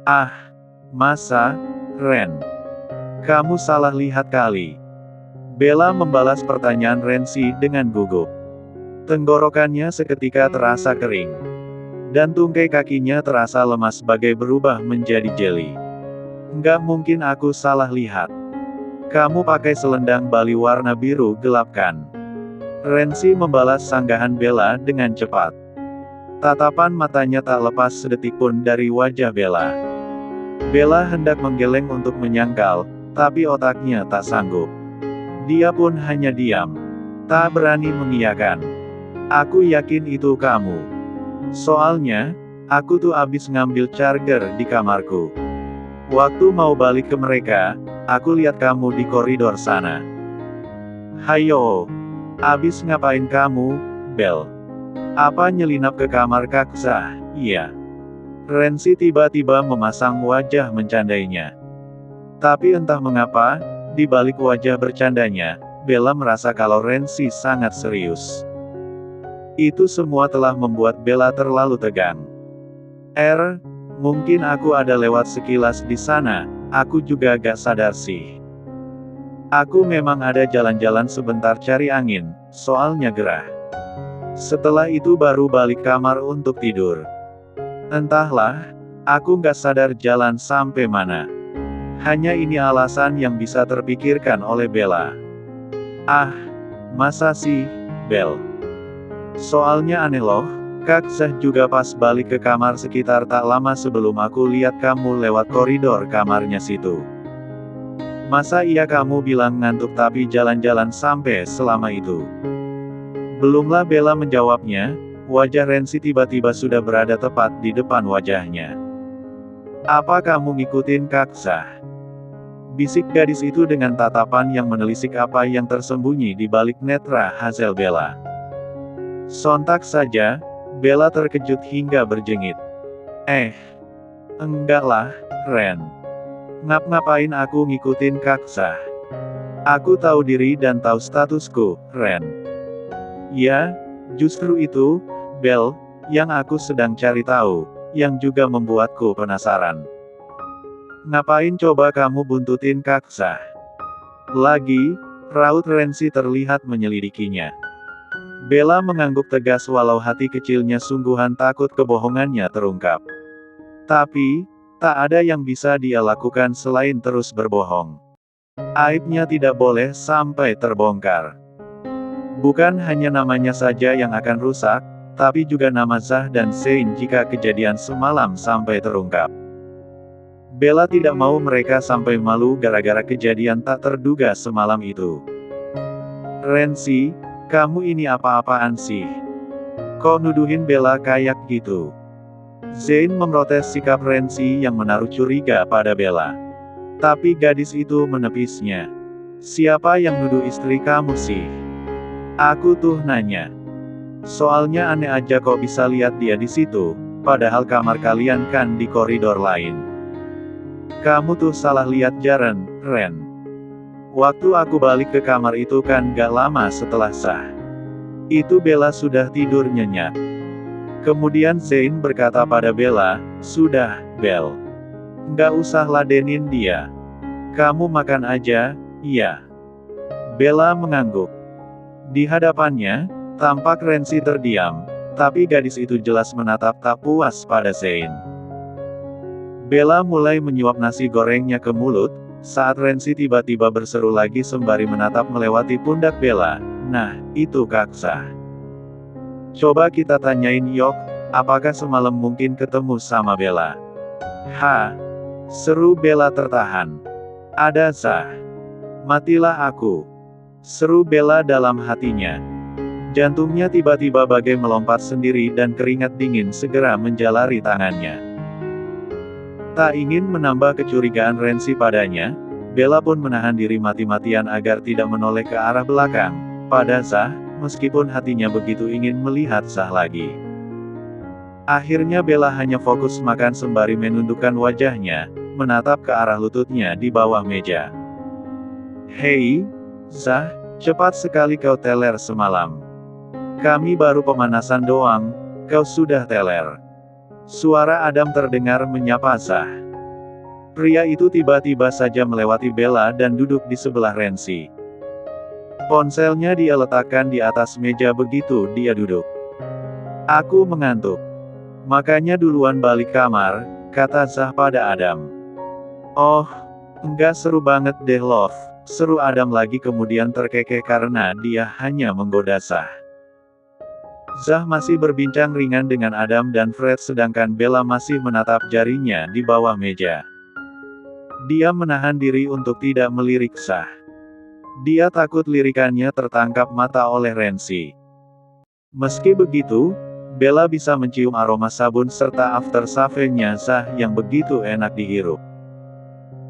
Ah, masa, Ren? Kamu salah lihat kali. Bella membalas pertanyaan Rensi dengan gugup. Tenggorokannya seketika terasa kering. Dan tungkai kakinya terasa lemas bagai berubah menjadi jeli. Nggak mungkin aku salah lihat. Kamu pakai selendang bali warna biru gelap kan? Rensi membalas sanggahan Bella dengan cepat. Tatapan matanya tak lepas sedetik pun dari wajah Bella. Bella hendak menggeleng untuk menyangkal, tapi otaknya tak sanggup. Dia pun hanya diam. Tak berani mengiyakan. Aku yakin itu kamu. Soalnya, aku tuh abis ngambil charger di kamarku. Waktu mau balik ke mereka, aku lihat kamu di koridor sana. Hayo, abis ngapain kamu, Bel? Apa nyelinap ke kamar Kaksa? Iya. Rensi tiba-tiba memasang wajah mencandainya. Tapi entah mengapa, di balik wajah bercandanya, Bella merasa kalau Rensi sangat serius. Itu semua telah membuat Bella terlalu tegang. Mungkin aku ada lewat sekilas di sana, aku juga gak sadar sih. Aku memang ada jalan-jalan sebentar cari angin, soalnya gerah. Setelah itu baru balik kamar untuk tidur. Entahlah, aku gak sadar jalan sampai mana. Hanya ini alasan yang bisa terpikirkan oleh Bella. Ah, masa sih, Bel? Soalnya aneh loh, Kak Zah juga pas balik ke kamar sekitar tak lama sebelum aku lihat kamu lewat koridor kamarnya situ. Masa iya kamu bilang ngantuk tapi jalan-jalan sampai selama itu? Belumlah Bella menjawabnya, wajah Rensi tiba-tiba sudah berada tepat di depan wajahnya. Apa kamu ngikutin Kak Zah? Bisik gadis itu dengan tatapan yang menelisik apa yang tersembunyi di balik netra Hazel Bella. Sontak saja, Bella terkejut hingga berjengit. Enggak lah, Ren. Ngapain aku ngikutin Kak Zah? Aku tahu diri dan tahu statusku, Ren. Ya, justru itu, Bel, yang aku sedang cari tahu, yang juga membuatku penasaran. Ngapain coba kamu buntutin Kak Zah? Lagi, raut Rensi terlihat menyelidikinya. Bella mengangguk tegas walau hati kecilnya sungguhan takut kebohongannya terungkap. Tapi, tak ada yang bisa dia lakukan selain terus berbohong. Aibnya tidak boleh sampai terbongkar. Bukan hanya namanya saja yang akan rusak, tapi juga nama Zah dan Zain jika kejadian semalam sampai terungkap. Bella tidak mau mereka sampai malu gara-gara kejadian tak terduga semalam itu. Rensi, kamu ini apa-apaan sih? Kok nuduhin Bella kayak gitu? Zain memprotes sikap Rensi yang menaruh curiga pada Bella. Tapi gadis itu menepisnya. Siapa yang nuduh istri kamu sih? Aku tuh nanya. Soalnya aneh aja kok bisa lihat dia di situ, padahal kamar kalian kan di koridor lain. Kamu tuh salah lihat Jaren, Ren. Waktu aku balik ke kamar itu kan gak lama setelah Zah. Itu Bella sudah tidur nyenyak. Kemudian Zain berkata pada Bella, sudah, Bel. Nggak usah ladenin dia. Kamu makan aja, iya. Bella mengangguk. Di hadapannya, tampak Rensi terdiam, tapi gadis itu jelas menatap tak puas pada Zain. Bella mulai menyuap nasi gorengnya ke mulut, saat Rensi tiba-tiba berseru lagi sembari menatap melewati pundak Bella. Nah, itu Kak Zah. Coba kita tanyain Yok, apakah semalam mungkin ketemu sama Bella? Seru Bella tertahan. Ada Zah. Matilah aku. Seru Bella dalam hatinya. Jantungnya tiba-tiba bagai melompat sendiri dan keringat dingin segera menjalari tangannya. Tak ingin menambah kecurigaan Rensi padanya, Bella pun menahan diri mati-matian agar tidak menoleh ke arah belakang, pada Zah, meskipun hatinya begitu ingin melihat Zah lagi. Akhirnya Bella hanya fokus makan sembari menundukkan wajahnya, menatap ke arah lututnya di bawah meja. Hei, Zah, cepat sekali kau teler semalam. Kami baru pemanasan doang, kau sudah teler. Suara Adam terdengar menyapa Zah. Pria itu tiba-tiba saja melewati Bella dan duduk di sebelah Rensi. Ponselnya dia letakkan di atas meja begitu dia duduk. Aku mengantuk. Makanya duluan balik kamar, kata Zah pada Adam. Oh, enggak seru banget deh Love, seru Adam lagi kemudian terkekeh karena dia hanya menggoda Zah. Zah masih berbincang ringan dengan Adam dan Fred sedangkan Bella masih menatap jarinya di bawah meja. Dia menahan diri untuk tidak melirik Zah. Dia takut lirikannya tertangkap mata oleh Rensi. Meski begitu, Bella bisa mencium aroma sabun serta aftershave-nya Zah yang begitu enak dihirup.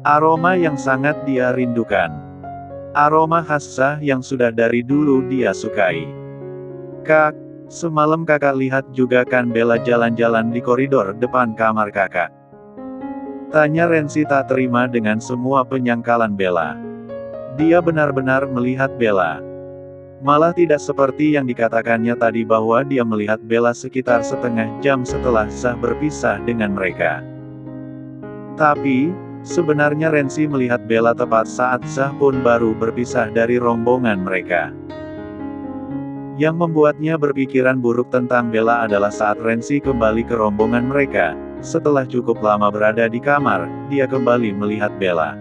Aroma yang sangat dia rindukan. Aroma khas Zah yang sudah dari dulu dia sukai. Kak, semalam kakak lihat juga kan Bella jalan-jalan di koridor depan kamar kakak? Tanya Rensi tak terima dengan semua penyangkalan Bella. Dia benar-benar melihat Bella. Malah tidak seperti yang dikatakannya tadi bahwa dia melihat Bella sekitar setengah jam setelah Zah berpisah dengan mereka. Tapi, sebenarnya Rensi melihat Bella tepat saat Zah pun baru berpisah dari rombongan mereka. Yang membuatnya berpikiran buruk tentang Bella adalah saat Rensi kembali ke rombongan mereka, setelah cukup lama berada di kamar, dia kembali melihat Bella.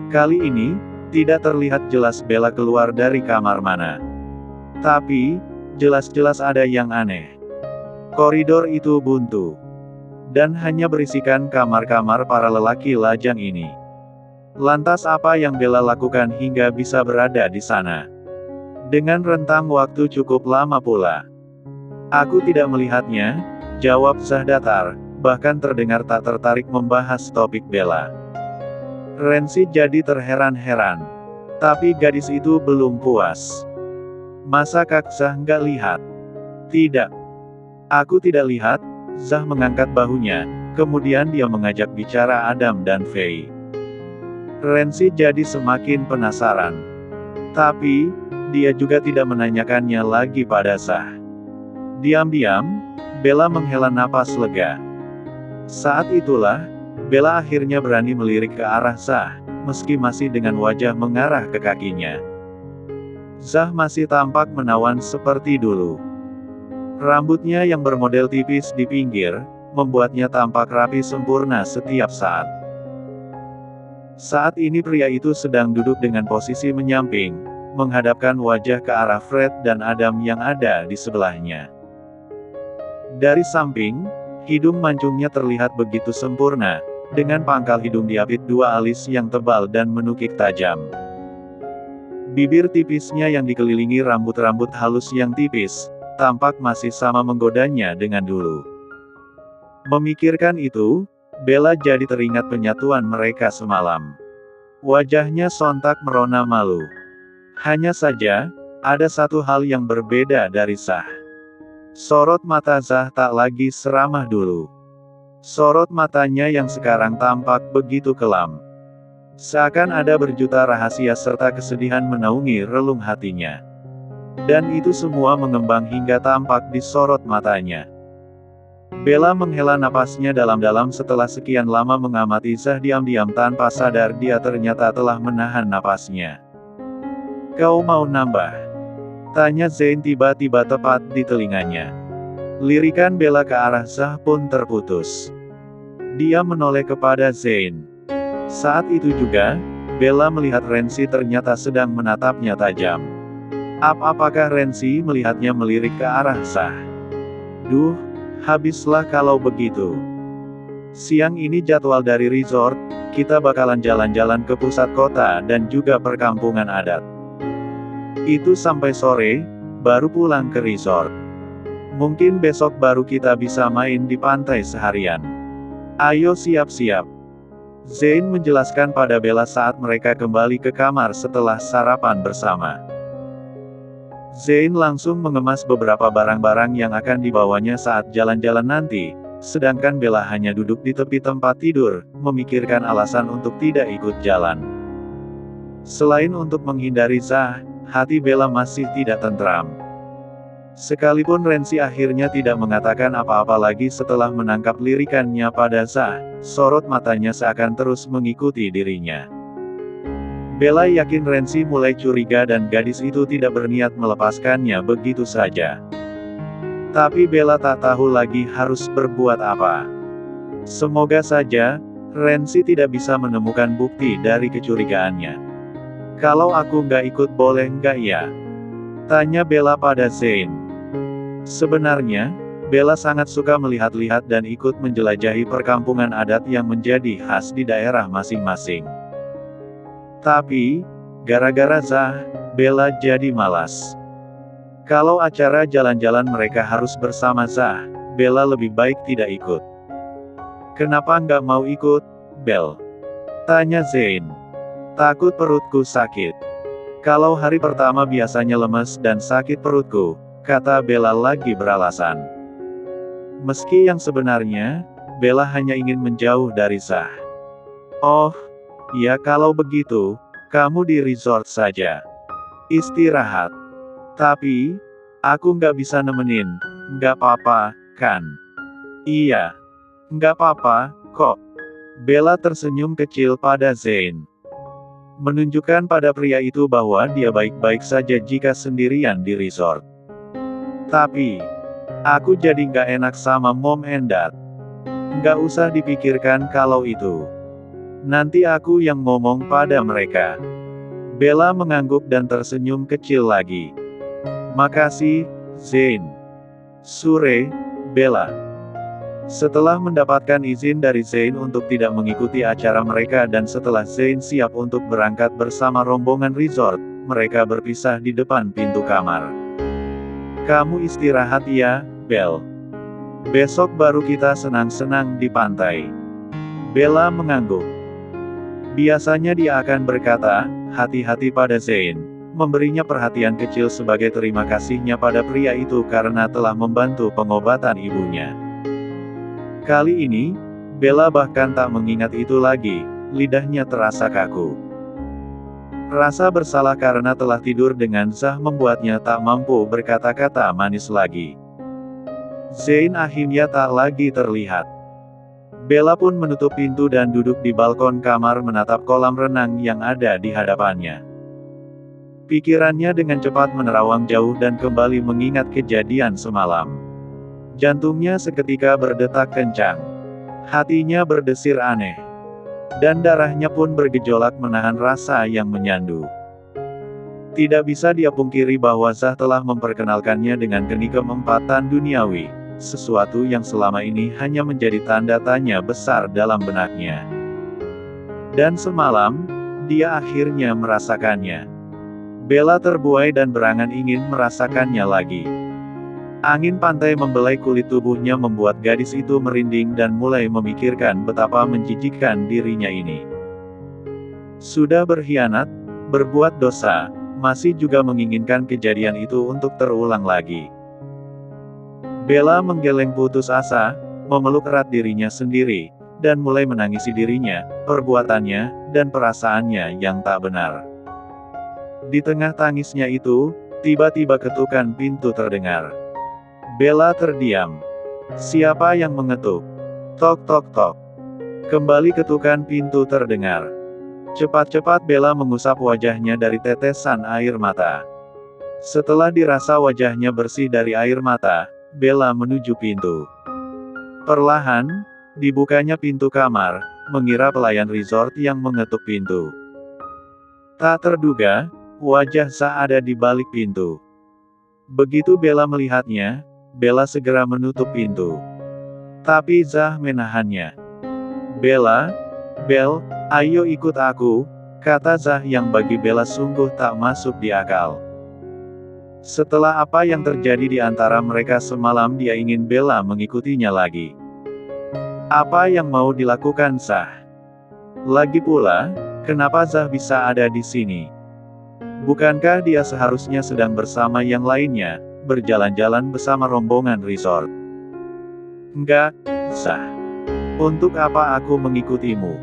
Kali ini, tidak terlihat jelas Bella keluar dari kamar mana. Tapi, jelas-jelas ada yang aneh. Koridor itu buntu. Dan hanya berisikan kamar-kamar para lelaki lajang ini. Lantas apa yang Bella lakukan hingga bisa berada di sana? Dengan rentang waktu cukup lama pula. Aku tidak melihatnya, jawab Zah datar, bahkan terdengar tak tertarik membahas topik Bella. Rensi jadi terheran-heran. Tapi gadis itu belum puas. Masa Kak Zah nggak lihat? Tidak. Aku tidak lihat, Zah mengangkat bahunya, kemudian dia mengajak bicara Adam dan Faye. Rensi jadi semakin penasaran. Tapi, dia juga tidak menanyakannya lagi pada Zah. Diam-diam, Bella menghela napas lega. Saat itulah, Bella akhirnya berani melirik ke arah Zah, meski masih dengan wajah mengarah ke kakinya. Zah masih tampak menawan seperti dulu. Rambutnya yang bermodel tipis di pinggir, membuatnya tampak rapi sempurna setiap saat. Saat ini pria itu sedang duduk dengan posisi menyamping, menghadapkan wajah ke arah Fred dan Adam yang ada di sebelahnya. Dari samping, hidung mancungnya terlihat begitu sempurna, dengan pangkal hidung diapit dua alis yang tebal dan menukik tajam. Bibir tipisnya yang dikelilingi rambut-rambut halus yang tipis, tampak masih sama menggodanya dengan dulu. Memikirkan itu, Bella jadi teringat penyatuan mereka semalam. Wajahnya sontak merona malu. Hanya saja, ada satu hal yang berbeda dari Zah. Sorot mata Zah tak lagi seramah dulu. Sorot matanya yang sekarang tampak begitu kelam. Seakan ada berjuta rahasia serta kesedihan menaungi relung hatinya. Dan itu semua mengembang hingga tampak di sorot matanya. Bella menghela napasnya dalam-dalam setelah sekian lama mengamati Zah diam-diam tanpa sadar dia ternyata telah menahan napasnya. Kau mau nambah? Tanya Zain tiba-tiba tepat di telinganya. Lirikan Bella ke arah Zah pun terputus. Dia menoleh kepada Zain. Saat itu juga, Bella melihat Rensi ternyata sedang menatapnya tajam. Apakah Rensi melihatnya melirik ke arah Zah? Duh, habislah kalau begitu. Siang ini jadwal dari resort, kita bakalan jalan-jalan ke pusat kota dan juga perkampungan adat. Itu sampai sore, baru pulang ke resort. Mungkin besok baru kita bisa main di pantai seharian. Ayo siap-siap. Zain menjelaskan pada Bella saat mereka kembali ke kamar setelah sarapan bersama. Zain langsung mengemas beberapa barang-barang yang akan dibawanya saat jalan-jalan nanti, sedangkan Bella hanya duduk di tepi tempat tidur, memikirkan alasan untuk tidak ikut jalan. Selain untuk menghindari Zah, hati Bella masih tidak tentram. Sekalipun Renzi akhirnya tidak mengatakan apa-apa lagi setelah menangkap lirikannya pada Zah, sorot matanya seakan terus mengikuti dirinya. Bella yakin Renzi mulai curiga dan gadis itu tidak berniat melepaskannya begitu saja. Tapi Bella tak tahu lagi harus berbuat apa. Semoga saja, Renzi tidak bisa menemukan bukti dari kecurigaannya. Kalau aku nggak ikut boleh nggak ya? Tanya Bella pada Zane. Sebenarnya, Bella sangat suka melihat-lihat dan ikut menjelajahi perkampungan adat yang menjadi khas di daerah masing-masing. Tapi, gara-gara Zah, Bella jadi malas. Kalau acara jalan-jalan mereka harus bersama Zah, Bella lebih baik tidak ikut. Kenapa nggak mau ikut, Bel? Tanya Zane. Takut perutku sakit. Kalau hari pertama biasanya lemes dan sakit perutku, kata Bella lagi beralasan. Meski yang sebenarnya, Bella hanya ingin menjauh dari Zah. Oh, ya kalau begitu, kamu di resort saja. Istirahat. Tapi, aku nggak bisa nemenin, nggak apa-apa, kan? Iya. Nggak apa-apa, kok. Bella tersenyum kecil pada Zane. Menunjukkan pada pria itu bahwa dia baik-baik saja jika sendirian di resort. Tapi, aku jadi nggak enak sama mom and dad. Nggak usah dipikirkan kalau itu. Nanti aku yang ngomong pada mereka. Bella mengangguk dan tersenyum kecil lagi. Makasih, Zane. Sure, Bella. Setelah mendapatkan izin dari Zane untuk tidak mengikuti acara mereka dan setelah Zane siap untuk berangkat bersama rombongan resort, mereka berpisah di depan pintu kamar. Kamu istirahat ya, Bel. Besok baru kita senang-senang di pantai. Bella mengangguk. Biasanya dia akan berkata, hati-hati pada Zane, memberinya perhatian kecil sebagai terima kasihnya pada pria itu karena telah membantu pengobatan ibunya. Kali ini, Bella bahkan tak mengingat itu lagi, lidahnya terasa kaku. Rasa bersalah karena telah tidur dengan Zah membuatnya tak mampu berkata-kata manis lagi. Zane akhirnya tak lagi terlihat. Bella pun menutup pintu dan duduk di balkon kamar menatap kolam renang yang ada di hadapannya. Pikirannya dengan cepat menerawang jauh dan kembali mengingat kejadian semalam. Jantungnya seketika berdetak kencang. Hatinya berdesir aneh. Dan darahnya pun bergejolak menahan rasa yang menyandu. Tidak bisa dia pungkiri bahwa Zah telah memperkenalkannya dengan geni keempatan duniawi, sesuatu yang selama ini hanya menjadi tanda tanya besar dalam benaknya. Dan semalam, dia akhirnya merasakannya. Bella terbuai dan berangan ingin merasakannya lagi. Angin pantai membelai kulit tubuhnya membuat gadis itu merinding dan mulai memikirkan betapa menjijikkan dirinya ini. Sudah berkhianat, berbuat dosa, masih juga menginginkan kejadian itu untuk terulang lagi. Bella menggeleng putus asa, memeluk erat dirinya sendiri, dan mulai menangisi dirinya, perbuatannya, dan perasaannya yang tak benar. Di tengah tangisnya itu, tiba-tiba ketukan pintu terdengar. Bella terdiam. Siapa yang mengetuk? Tok tok tok. Kembali ketukan pintu terdengar. Cepat-cepat Bella mengusap wajahnya dari tetesan air mata. Setelah dirasa wajahnya bersih dari air mata, Bella menuju pintu. Perlahan, dibukanya pintu kamar, mengira pelayan resort yang mengetuk pintu. Tak terduga, wajah Zah ada di balik pintu. Begitu Bella melihatnya, Bella segera menutup pintu. Tapi Zah menahannya. Bella, Bel, ayo ikut aku, kata Zah yang bagi Bella sungguh tak masuk di akal. Setelah apa yang terjadi di antara mereka semalam, dia ingin Bella mengikutinya lagi. Apa yang mau dilakukan Zah? Lagi pula, kenapa Zah bisa ada di sini? Bukankah dia seharusnya sedang bersama yang lainnya, berjalan-jalan bersama rombongan resort? Enggak, Zah. Untuk apa aku mengikutimu?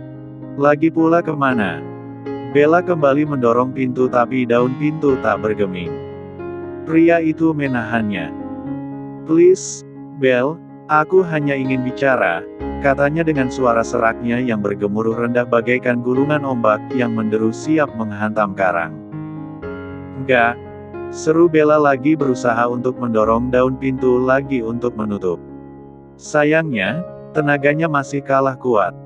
Lagi pula kemana? Bella kembali mendorong pintu tapi daun pintu tak bergeming. Pria itu menahannya. Please, Belle, aku hanya ingin bicara, katanya dengan suara seraknya yang bergemuruh rendah bagaikan gulungan ombak yang menderu siap menghantam karang. Enggak, seru Bella lagi berusaha untuk mendorong daun pintu lagi untuk menutup. Sayangnya, tenaganya masih kalah kuat.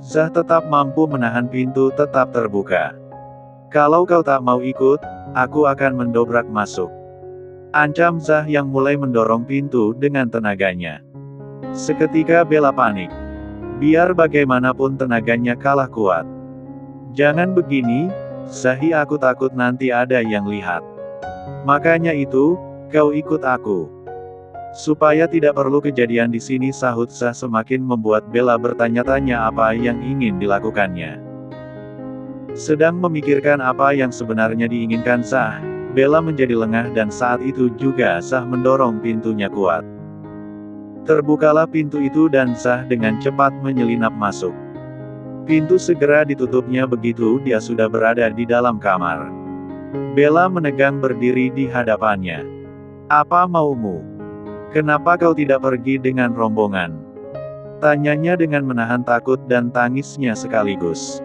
Zah tetap mampu menahan pintu tetap terbuka. Kalau kau tak mau ikut, aku akan mendobrak masuk. Ancam Zah yang mulai mendorong pintu dengan tenaganya. Seketika Bella panik. Biar bagaimanapun tenaganya kalah kuat. Jangan begini, Zahi, aku takut nanti ada yang lihat. Makanya itu, kau ikut aku. Supaya tidak perlu kejadian di sini, sahut Zah semakin membuat Bella bertanya-tanya apa yang ingin dilakukannya. Sedang memikirkan apa yang sebenarnya diinginkan Zah, Bella menjadi lengah dan saat itu juga Zah mendorong pintunya kuat. Terbukalah pintu itu dan Zah dengan cepat menyelinap masuk. Pintu segera ditutupnya begitu dia sudah berada di dalam kamar. Bella menegang berdiri di hadapannya. Apa maumu? Kenapa kau tidak pergi dengan rombongan? Tanyanya dengan menahan takut dan tangisnya sekaligus.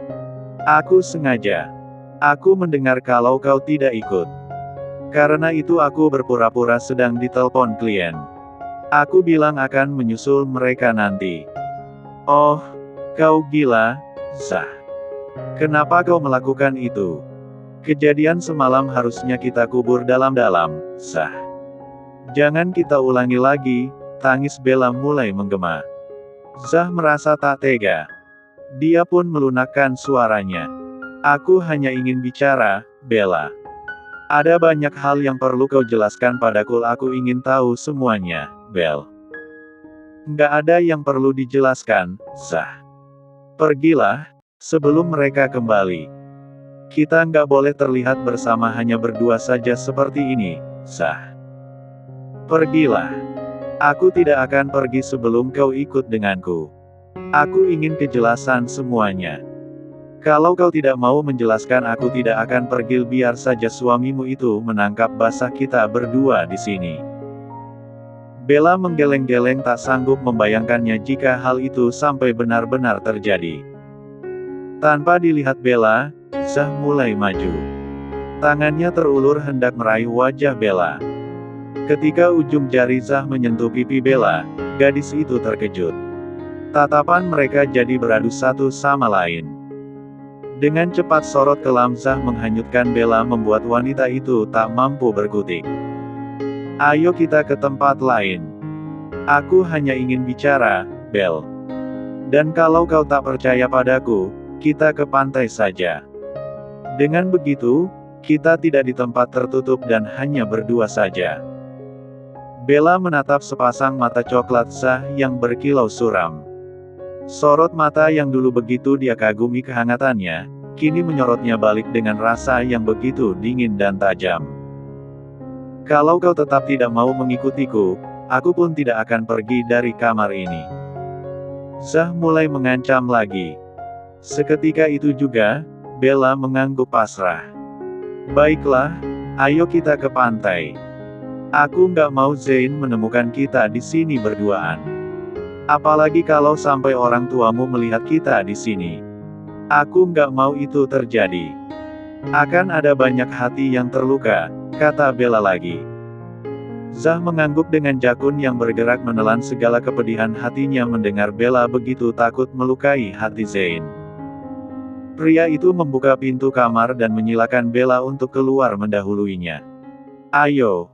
Aku sengaja. Aku mendengar kalau kau tidak ikut. Karena itu aku berpura-pura sedang ditelepon klien. Aku bilang akan menyusul mereka nanti. Oh, kau gila, Zah. Kenapa kau melakukan itu? Kejadian semalam harusnya kita kubur dalam-dalam, Zah. Jangan kita ulangi lagi, tangis Bella mulai menggema. Zah merasa tak tega. Dia pun melunakkan suaranya. Aku hanya ingin bicara, Bella. Ada banyak hal yang perlu kau jelaskan padaku, aku ingin tahu semuanya, Belle. Nggak ada yang perlu dijelaskan, Zah. Pergilah, sebelum mereka kembali. Kita nggak boleh terlihat bersama hanya berdua saja seperti ini, Zah. Pergilah. Aku tidak akan pergi sebelum kau ikut denganku. Aku ingin kejelasan semuanya. Kalau kau tidak mau menjelaskan, aku tidak akan pergi. Biar saja suamimu itu menangkap basah kita berdua di sini. Bella menggeleng-geleng tak sanggup membayangkannya jika hal itu sampai benar-benar terjadi. Tanpa dilihat Bella, Zah mulai maju. Tangannya terulur hendak meraih wajah Bella. Ketika ujung jari Zah menyentuh pipi Bella, gadis itu terkejut. Tatapan mereka jadi beradu satu sama lain. Dengan cepat sorot kelam Zah menghanyutkan Bella membuat wanita itu tak mampu berkutik. Ayo kita ke tempat lain. Aku hanya ingin bicara, Belle. Dan kalau kau tak percaya padaku, kita ke pantai saja. Dengan begitu, kita tidak di tempat tertutup dan hanya berdua saja. Bella menatap sepasang mata coklat Zah yang berkilau suram. Sorot mata yang dulu begitu dia kagumi kehangatannya, kini menyorotnya balik dengan rasa yang begitu dingin dan tajam. Kalau kau tetap tidak mau mengikutiku, aku pun tidak akan pergi dari kamar ini. Zah mulai mengancam lagi. Seketika itu juga, Bella mengangguk pasrah. Baiklah, ayo kita ke pantai. Aku nggak mau Zain menemukan kita di sini berduaan. Apalagi kalau sampai orang tuamu melihat kita di sini. Aku nggak mau itu terjadi. Akan ada banyak hati yang terluka, kata Bella lagi. Zah mengangguk dengan jakun yang bergerak menelan segala kepedihan hatinya mendengar Bella begitu takut melukai hati Zain. Pria itu membuka pintu kamar dan menyilakan Bella untuk keluar mendahuluinya. Ayo.